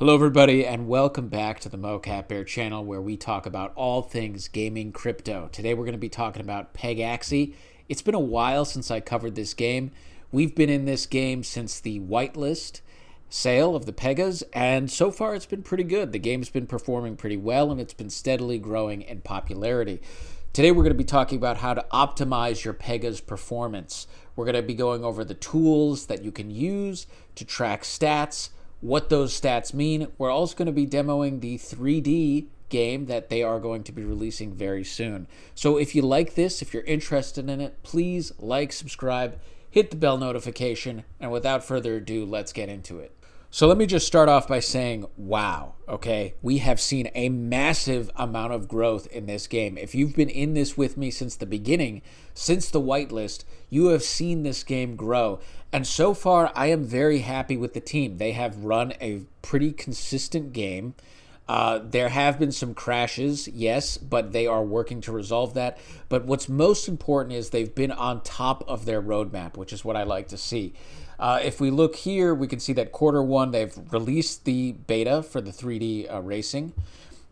Hello everybody and welcome back to the Mocap Bear channel where we talk about all things gaming crypto. Today we're going to be talking about Pegaxy. It's been a while since I covered this game. We've been in this game since the whitelist sale of the Pegas, and so far it's been pretty good. The game's been performing pretty well and it's been steadily growing in popularity. Today we're going to be talking about how to optimize your Pega's performance. We're going to be going over the tools that you can use to track stats, what those stats mean. We're also going to be demoing the 3D game that they are going to be releasing very soon. So if you like this, if you're interested in it, please like, subscribe, hit the bell notification, and without further ado, let's get into it. So let me just start off by saying, wow, okay? We have seen a massive amount of growth in this game. If you've been in this with me since the beginning, since the whitelist, you have seen this game grow. And so far, I am very happy with the team. They have run a pretty consistent game. There have been some crashes, yes, but they are working to resolve that. But what's most important is they've been on top of their roadmap, which is what I like to see. If we look here, we can see that Q1, they've released the beta for the 3D racing.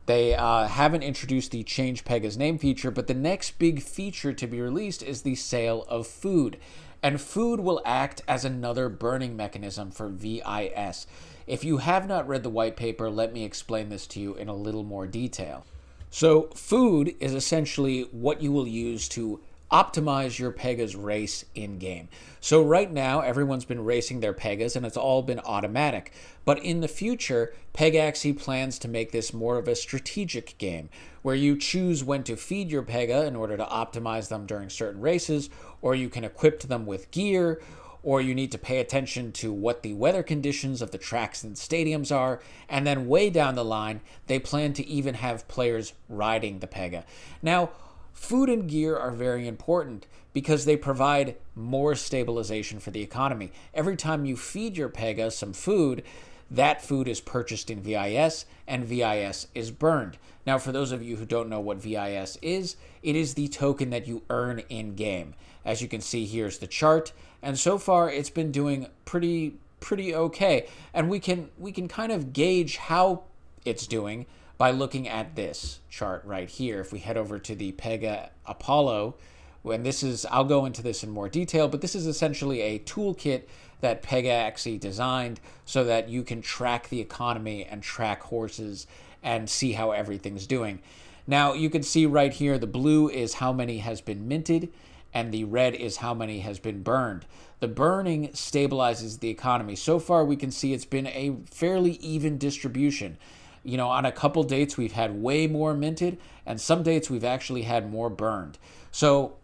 They haven't introduced the Change Pega's Name feature, but the next big feature to be released is the sale of food. And food will act as another burning mechanism for VIS. If you have not read the white paper, let me explain this to you in a little more detail. So food is essentially what you will use to optimize your Pega's race in-game. So right now, everyone's been racing their Pegas and it's all been automatic. But in the future, Pegaxy plans to make this more of a strategic game, where you choose when to feed your Pega in order to optimize them during certain races, or you can equip them with gear, or you need to pay attention to what the weather conditions of the tracks and stadiums are, and then way down the line, they plan to even have players riding the Pega. Now, food and gear are very important because they provide more stabilization for the economy. Every time you feed your Pega some food, that food is purchased in VIS and VIS is burned. Now, for those of you who don't know what VIS is, it is the token that you earn in-game. As you can see, here's the chart, and so far it's been doing pretty okay. And we can kind of gauge how it's doing by looking at this chart right here. If we head over to the Pega Apollo, and this is, I'll go into this in more detail, but this is essentially a toolkit that Pegaxy designed so that you can track the economy and track horses and see how everything's doing. Now you can see right here, the blue is how many has been minted and the red is how many has been burned. The burning stabilizes the economy. So far we can see it's been a fairly even distribution. You know, on a couple dates, we've had way more minted, and some dates we've actually had more burned. So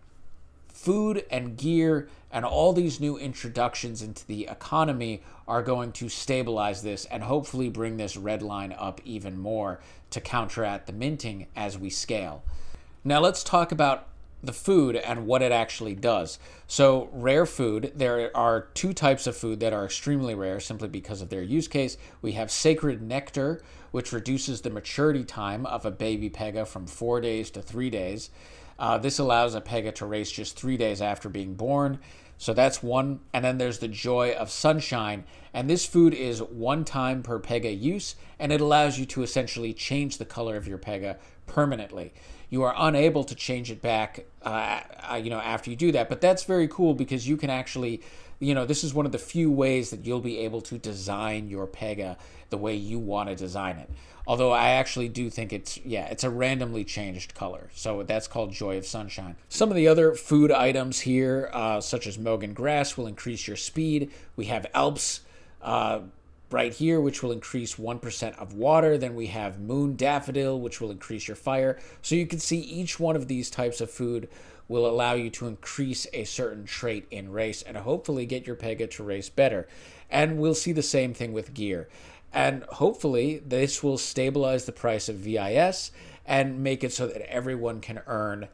food and gear and all these new introductions into the economy are going to stabilize this and hopefully bring this red line up even more to counteract the minting as we scale. Now let's talk about the food and what it actually does. So rare food, there are two types of food that are extremely rare simply because of their use case. We have sacred nectar, which reduces the maturity time of a baby Pega from 4 days to 3 days. This allows a Pega to race just 3 days after being born. So that's one. And then there's the joy of sunshine. And this food is 1 time per Pega use, and it allows you to essentially change the color of your Pega permanently. You are unable to change it back, after you do that. But that's very cool because you can actually, this is one of the few ways that you'll be able to design your Pega the way you want to design it. Although I actually do think it's a randomly changed color. So that's called Joy of Sunshine. Some of the other food items here, such as Mogan grass, will increase your speed. We have Alps right here, which will increase 1% of water. Then we have Moon Daffodil, which will increase your fire. So you can see each one of these types of food will allow you to increase a certain trait in race and hopefully get your Pega to race better. And we'll see the same thing with gear. And hopefully this will stabilize the price of VIS and make it so that everyone can earn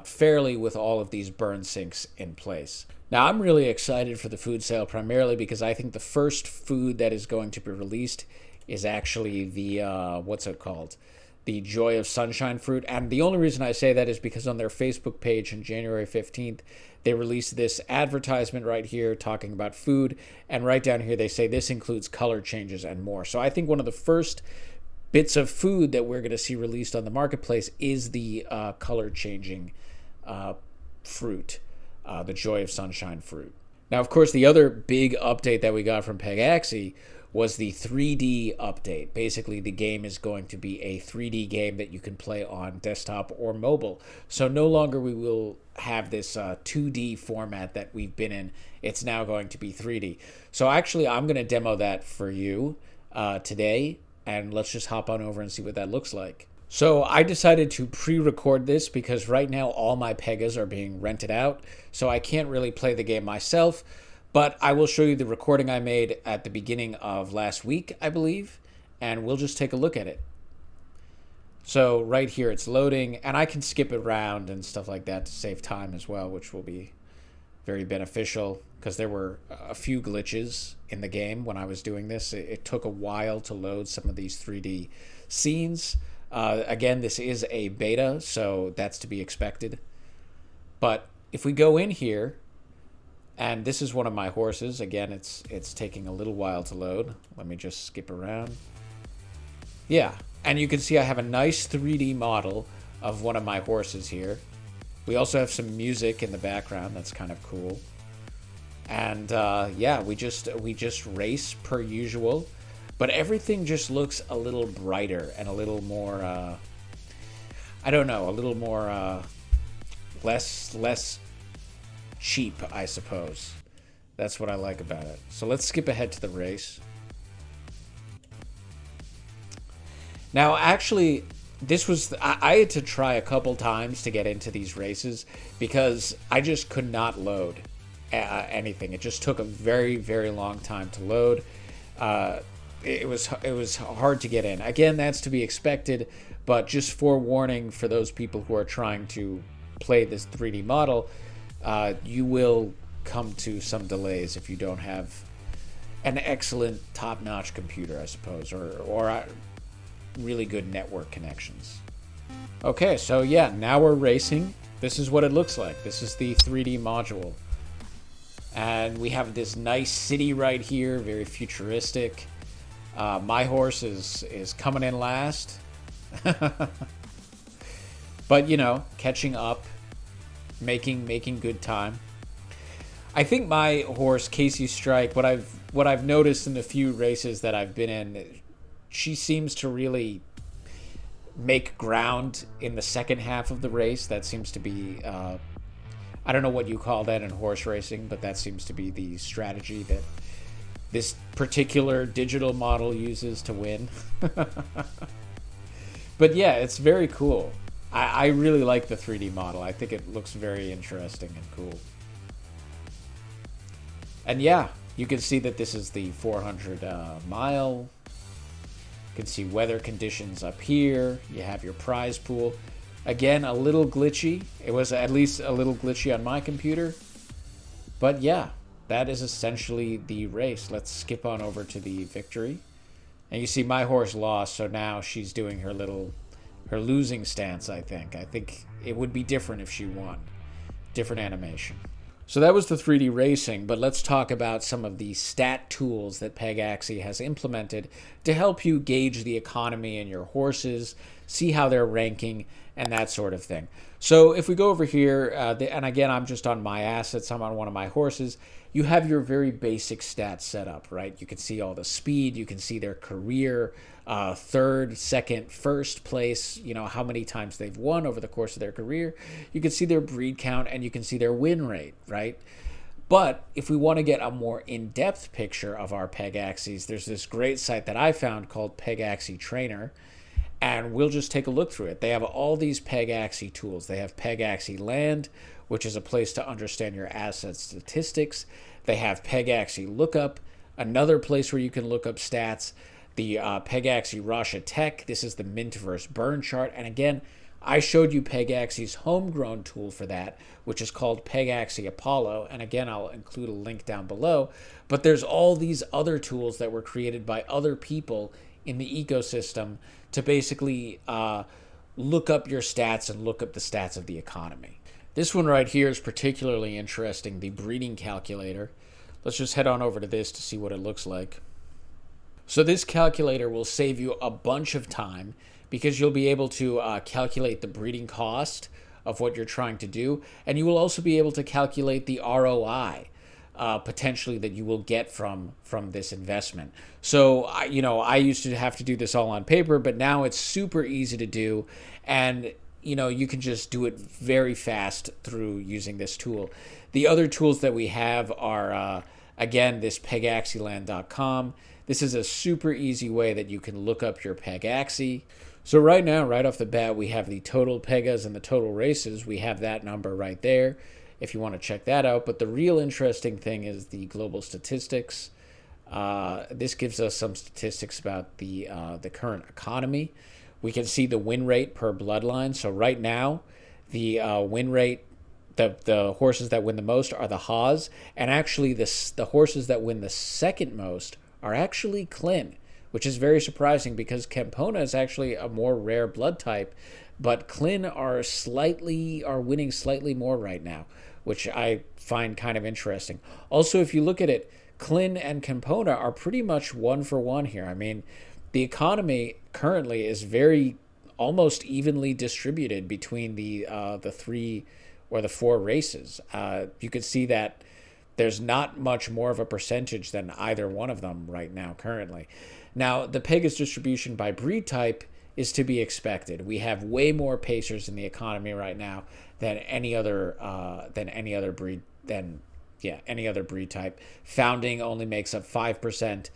fairly with all of these burn sinks in place. Now, I'm really excited for the food sale primarily because I think the first food that is going to be released is actually the, the Joy of Sunshine fruit. And the only reason I say that is because on their Facebook page on January 15th, they released this advertisement right here talking about food. And right down here, they say this includes color changes and more. So I think one of the first bits of food that we're going to see released on the marketplace is the color changing fruit, the Joy of Sunshine fruit. Now, of course, the other big update that we got from Pegaxy was the 3D update. Basically, the game is going to be a 3D game that you can play on desktop or mobile. So no longer we will have this 2D format that we've been in. It's now going to be 3D. So actually, I'm going to demo that for you today, and let's just hop on over and see what that looks like. So I decided to pre-record this because right now all my Pegas are being rented out, so I can't really play the game myself, but I will show you the recording I made at the beginning of last week, I believe, and we'll just take a look at it. So right here it's loading, and I can skip around and stuff like that to save time as well, which will be very beneficial because there were a few glitches in the game when I was doing this. It took a while to load some of these 3D scenes. Again, this is a beta, so that's to be expected. But if we go in here, and this is one of my horses. Again, it's taking a little while to load. Let me just skip around. Yeah, and you can see I have a nice 3D model of one of my horses here. We also have some music in the background. That's kind of cool. And yeah, we just race per usual. But everything just looks a little brighter and a little more, I don't know, a little more less cheap, I suppose. That's what I like about it. So let's skip ahead to the race. Now, actually, this was, I had to try a couple times to get into these races because I just could not load anything. It just took a very, very long time to load. It was hard to get in. Again, that's to be expected, but just forewarning for those people who are trying to play this 3D model, you will come to some delays if you don't have an excellent top-notch computer, I suppose, or really good network connections. Okay, so yeah, now we're racing. This is what it looks like. This is the 3D module. And we have this nice city right here, very futuristic. My horse is coming in last. But, you know, catching up, making good time. I think my horse, Casey Strike, what I've noticed in the few races that I've been in, she seems to really make ground in the second half of the race. That seems to be, I don't know what you call that in horse racing, but that seems to be the strategy that this particular digital model uses to win. But yeah, it's very cool. I really like the 3D model. I think it looks very interesting and cool. And yeah, you can see that this is the 400 mile. You can see weather conditions up here. You have your prize pool. Again, a little glitchy. It was at least a little glitchy on my computer. But yeah, that is essentially the race. Let's skip on over to the victory. And you see my horse lost, so now she's doing her losing stance, I think. I think it would be different if she won. Different animation. So that was the 3D racing, but let's talk about some of the stat tools that Pegaxy has implemented to help you gauge the economy in your horses, see how they're ranking, and that sort of thing. So if we go over here, and again, I'm just on my assets, I'm on one of my horses, you have your very basic stats set up, right? You can see all the speed, you can see their career, third, second, first place, you know, how many times they've won over the course of their career. You can see their breed count and you can see their win rate, right? But if we want to get a more in-depth picture of our Pegaxys, there's this great site that I found called Pegaxy Trainer, and we'll just take a look through it. They have all these Pegaxy tools. They have Pegaxy Land, which is a place to understand your asset statistics. They have Pegaxy Lookup, another place where you can look up stats. The Pegaxy Rasha Tech, this is the mint versus burn chart. And again, I showed you Pegaxy's homegrown tool for that, which is called Pegaxy Apollo. And again, I'll include a link down below. But there's all these other tools that were created by other people in the ecosystem to basically look up your stats and look up the stats of the economy. This one right here is particularly interesting, the breeding calculator. Let's just head on over to this to see what it looks like. So this calculator will save you a bunch of time because you'll be able to calculate the breeding cost of what you're trying to do, and you will also be able to calculate the ROI potentially that you will get from this investment. So I used to have to do this all on paper, but now it's super easy to do, and you can just do it very fast through using this tool. The other tools that we have are again this pegaxyland.com. This is a super easy way that you can look up your Pegaxy. So right now, right off the bat, we have the total Pegas and the total races. We have that number right there if you want to check that out. But the real interesting thing is the global statistics. This gives us some statistics about the current economy. We can see the win rate per bloodline. So right now, the win rate, the horses that win the most are the Haas. And actually, the horses that win the second most are actually Clin, which is very surprising because Campona is actually a more rare blood type, but Clin are winning slightly more right now, which I find kind of interesting. Also, if you look at it, Clin and Campona are pretty much one for one here. I mean, the economy currently is very almost evenly distributed between the three or the four races. You could see that there's not much more of a percentage than either one of them right now currently. Now, the Pega's distribution by breed type is to be expected. We have way more pacers in the economy right now than any other breed type. Founding only makes up 5%.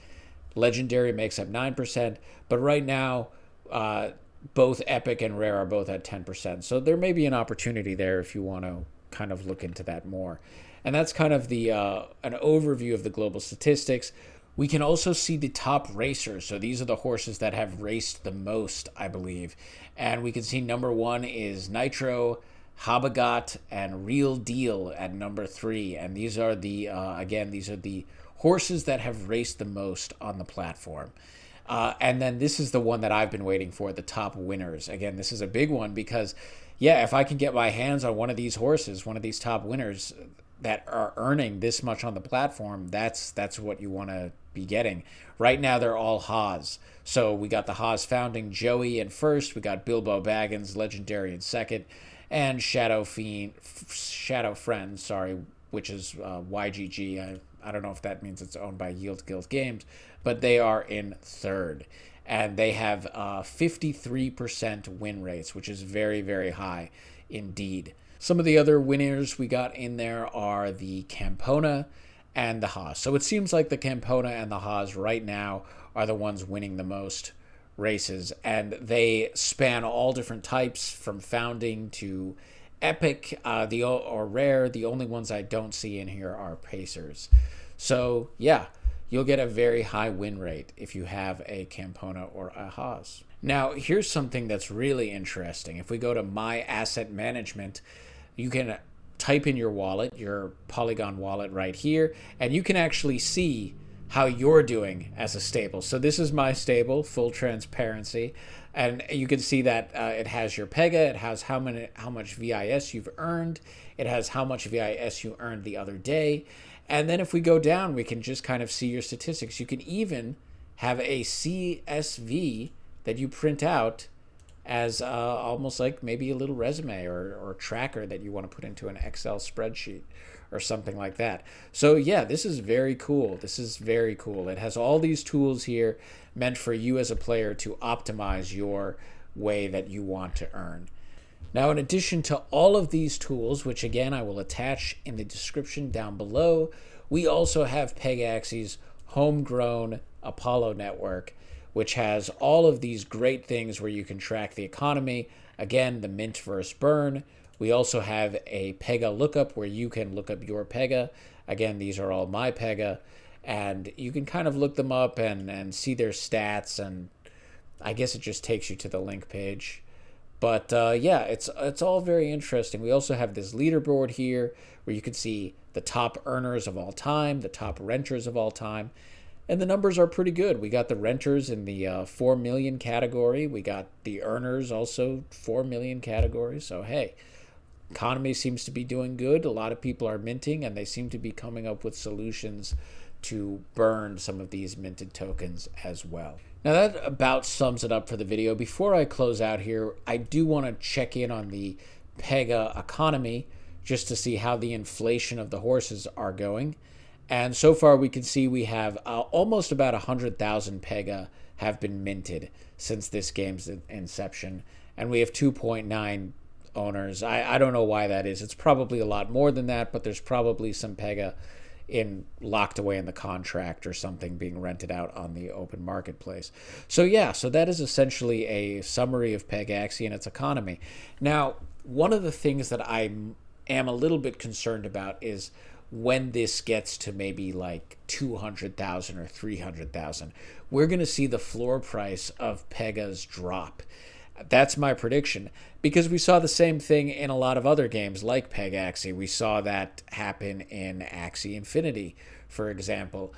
Legendary makes up 9%. But right now, both Epic and Rare are both at 10%. So there may be an opportunity there if you want to kind of look into that more. And that's kind of the an overview of the global statistics. We can also see the top racers. So these are the horses that have raced the most, I believe. And we can see number 1 is Nitro, Habagat, and Real Deal at number 3. And these are the horses that have raced the most on the platform. And then this is the one that I've been waiting for, the top winners. Again, this is a big one because, yeah, if I can get my hands on one of these horses, one of these top winners that are earning this much on the platform, that's what you want to be getting. Right now, they're all Haas. So we got the Haas founding Joey in first. We got Bilbo Baggins, Legendary in second. And Shadow Friend, which is YGG. I don't know if that means it's owned by Yield Guild Games, but they are in third. And they have 53% win rates, which is very, very high indeed. Some of the other winners we got in there are the Campona and the Haas. So it seems like the Campona and the Haas right now are the ones winning the most races. And they span all different types from founding to epic or rare. The only ones I don't see in here are pacers. So yeah, you'll get a very high win rate if you have a Campona or a Haas. Now, here's something that's really interesting. If we go to My Asset Management, you can type in your wallet, your Polygon wallet right here, and you can actually see how you're doing as a stable. So this is my stable, full transparency, and you can see that it has your Pega, it has how much VIS you've earned, it has how much VIS you earned the other day, and then if we go down, we can just kind of see your statistics. You can even have a CSV that you print out as almost like maybe a little resume or tracker that you want to put into an Excel spreadsheet or something like that. So yeah, this is very cool. This is very cool. It has all these tools here meant for you as a player to optimize your way that you want to earn. Now, in addition to all of these tools, which again I will attach in the description down below, we also have Pegaxy's homegrown Apollo network, which has all of these great things where you can track the economy. Again, the mint versus burn. We also have a Pega lookup where you can look up your Pega. Again, these are all my Pega. And you can kind of look them up and see their stats. And I guess it just takes you to the link page. But yeah, it's all very interesting. We also have this leaderboard here where you can see the top earners of all time, the top renters of all time. And the numbers are pretty good. We got the renters in the 4 million category. We got the earners also 4 million category. So, hey, economy seems to be doing good. A lot of people are minting, and they seem to be coming up with solutions to burn some of these minted tokens as well. Now that about sums it up for the video. Before I close out here, I do want to check in on the Pega economy just to see how the inflation of the horses are going. And so far we can see we have almost about 100,000 Pega have been minted since this game's inception. And we have 2.9 owners. I don't know why that is. It's probably a lot more than that, but there's probably some Pega locked away in the contract or something being rented out on the open marketplace. So yeah, so that is essentially a summary of Pegaxy and its economy. Now, one of the things that I am a little bit concerned about is when this gets to maybe like 200,000 or 300,000, we're going to see the floor price of Pegas drop. That's my prediction, because we saw the same thing in a lot of other games like Pegaxy. We saw that happen in Axie Infinity, for example.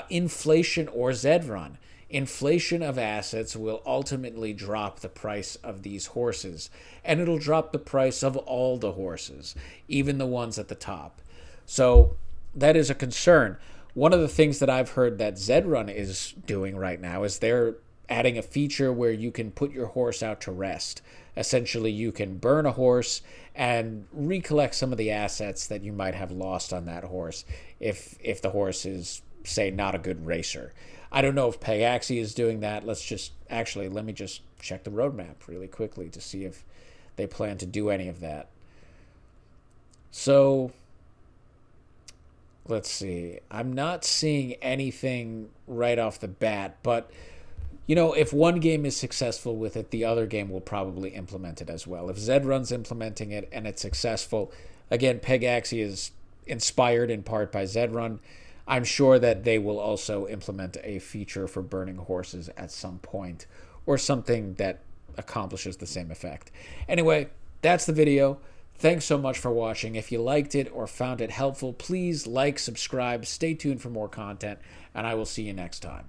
Inflation or Zedrun. Inflation of assets will ultimately drop the price of these horses, and it'll drop the price of all the horses, even the ones at the top. So that is a concern. One of the things that I've heard that Zedrun is doing right now is they're adding a feature where you can put your horse out to rest. Essentially, you can burn a horse and recollect some of the assets that you might have lost on that horse if the horse is, say, not a good racer. I don't know if Pegaxy is doing that. Let me just check the roadmap really quickly to see if they plan to do any of that. So let's see. I'm not seeing anything right off the bat, but you know, if one game is successful with it, the other game will probably implement it as well. If Zedrun's implementing it and it's successful, again, Pegaxy is inspired in part by Zedrun. I'm sure that they will also implement a feature for burning horses at some point, or something that accomplishes the same effect. Anyway, that's the video. Thanks so much for watching. If you liked it or found it helpful, please like, subscribe, stay tuned for more content, and I will see you next time.